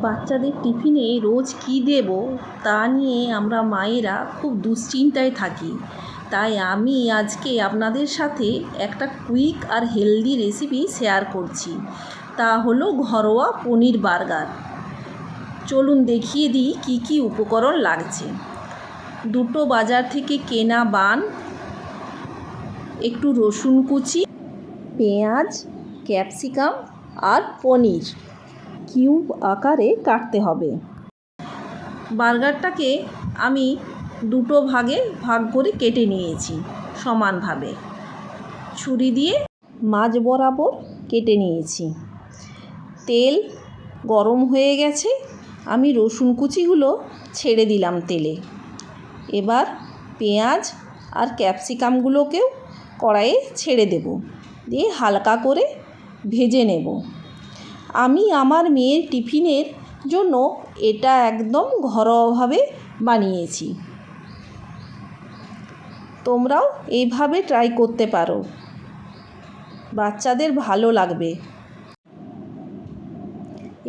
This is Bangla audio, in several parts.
বাচ্চাদের টিফিনে রোজ কী দেব তা নিয়ে আমরা মায়েরা খুব দুশ্চিন্তায় থাকি। তাই আমি আজকে আপনাদের সাথে একটা কুইক আর হেলদি রেসিপি শেয়ার করছি। তা হলো ঘরোয়া পনির বার্গার। চলুন দেখিয়ে দিই কী কী উপকরণ লাগছে। দুটো বাজার থেকে কেনা বান, একটু রসুন কুচি, পেঁয়াজ, ক্যাপসিকাম আর পনির কিউব আকারে কাটতে হবে। বার্গারটাকে আমি দুটো ভাগে ভাগ করে কেটে নিয়েছি সমানভাবে। ছুরি দিয়ে মাঝ বরাবর কেটে নিয়েছি। তেল গরম হয়ে গেছে, আমি রসুন কুচিগুলো ছেড়ে দিলাম তেলে। এবার পেঁয়াজ আর ক্যাপসিকামগুলোকেও কড়াইয়ে ছেড়ে দেব, দিয়ে হালকা করে ভেজে নেব। আমি আমার মেয়ের টিফিনের জন্য এটা একদম ঘরোয়াভাবে বানিয়েছি। তোমরাও এইভাবে ট্রাই করতে পারো, বাচ্চাদের ভালো লাগবে।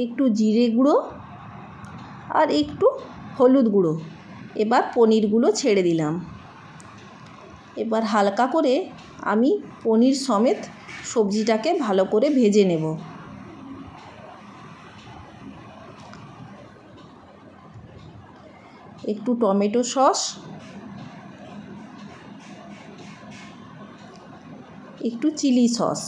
একটু জিরে গুঁড়ো আর একটু হলুদ গুঁড়ো। এবার পনিরগুলো ছেড়ে দিলাম। এবার হালকা করে আমি পনির সমেত সবজিটাকে ভালো করে ভেজে নেব। একটু টমেটো সস, একটু চিলি সস,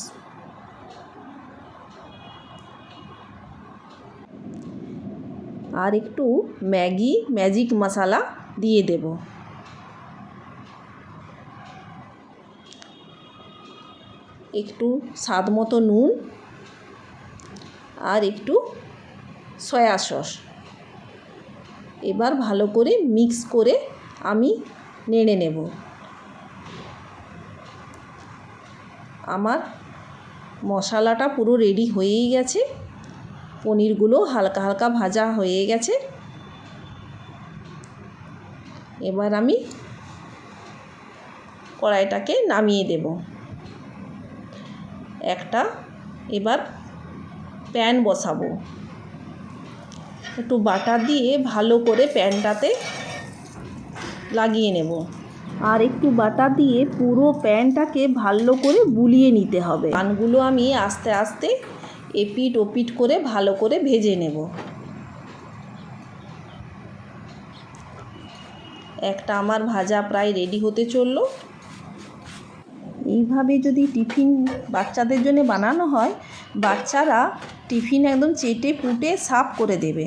আর একটু ম্যাজিক মশলা দিয়ে দেব। একটু স্বাদ মতো নুন আর একটু সয়া সস। এবার ভালো করে মিক্স করে আমি নেড়ে নেব। আমার মশলাটা পুরো রেডি হয়েই গেছে। পনিরগুলো হালকা হালকা ভাজা হয়ে গেছে। এবার আমি কড়াইটাকে নামিয়ে দেব। এবার প্যান বসাবো। একটু বাটার দিয়ে ভালো করে প্যানটাতে লাগিয়ে নেব। আর একটু বাটার দিয়ে পুরো প্যানটাকে ভালো করে বুলিয়ে নিতে হবে। বানগুলো আমি আস্তে আস্তে এপিট ওপিট করে ভালো করে ভেজে নেব। একটা আমার ভাজা প্রায় রেডি হতে চললো। এইভাবে যদি টিফিন বাচ্চাদের জন্য বানানো হয়, বাচ্চারা টিফিন একদম চেটে পুটে সাফ করে দেবে।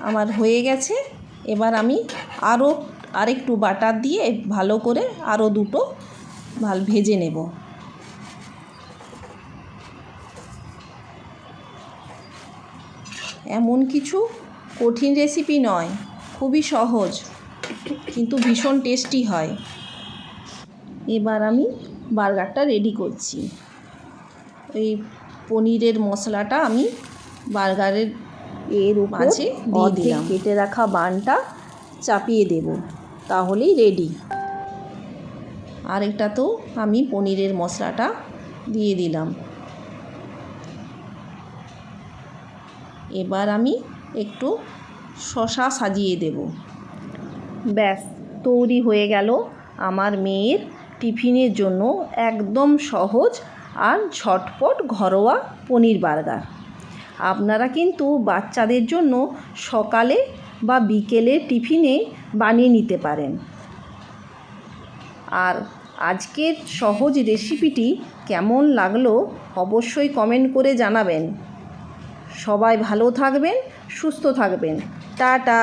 আমার হয়ে গেছে। এবার আমি আরেকটু বাটার দিয়ে ভালো করে আরও দুটো ভেজে নেব। এমন কিছু কঠিন রেসিপি নয়, খুবই সহজ, কিন্তু ভীষণ টেস্টি হয়। এবার আমি বার্গারটা রেডি করছি। এই পনিরের মশলাটা আমি বার্গারের মাঝে দিয়ে দিলাম। কেটে রাখা বানটা চাপিয়ে দেব, তাহলেই রেডি। আর এটাতেও আমি পনিরের মশলাটা দিয়ে দিলাম। এবার আমি একটু শসা সাজিয়ে দেব। ব্যাস, তৈরি হয়ে গেল আমার মেয়ের টিফিনের জন্য একদম সহজ আর ঝটপট ঘরোয়া পনির বার্গার। আপনারা কিন্তু বাচ্চাদের জন্য সকালে বা বিকেলে টিফিনে বানিয়ে নিতে পারেন। আর আজকের সহজ রেসিপিটি কেমন লাগলো অবশ্যই কমেন্ট করে জানাবেন। সবাই ভালো থাকবেন, সুস্থ থাকবেন। টাটা।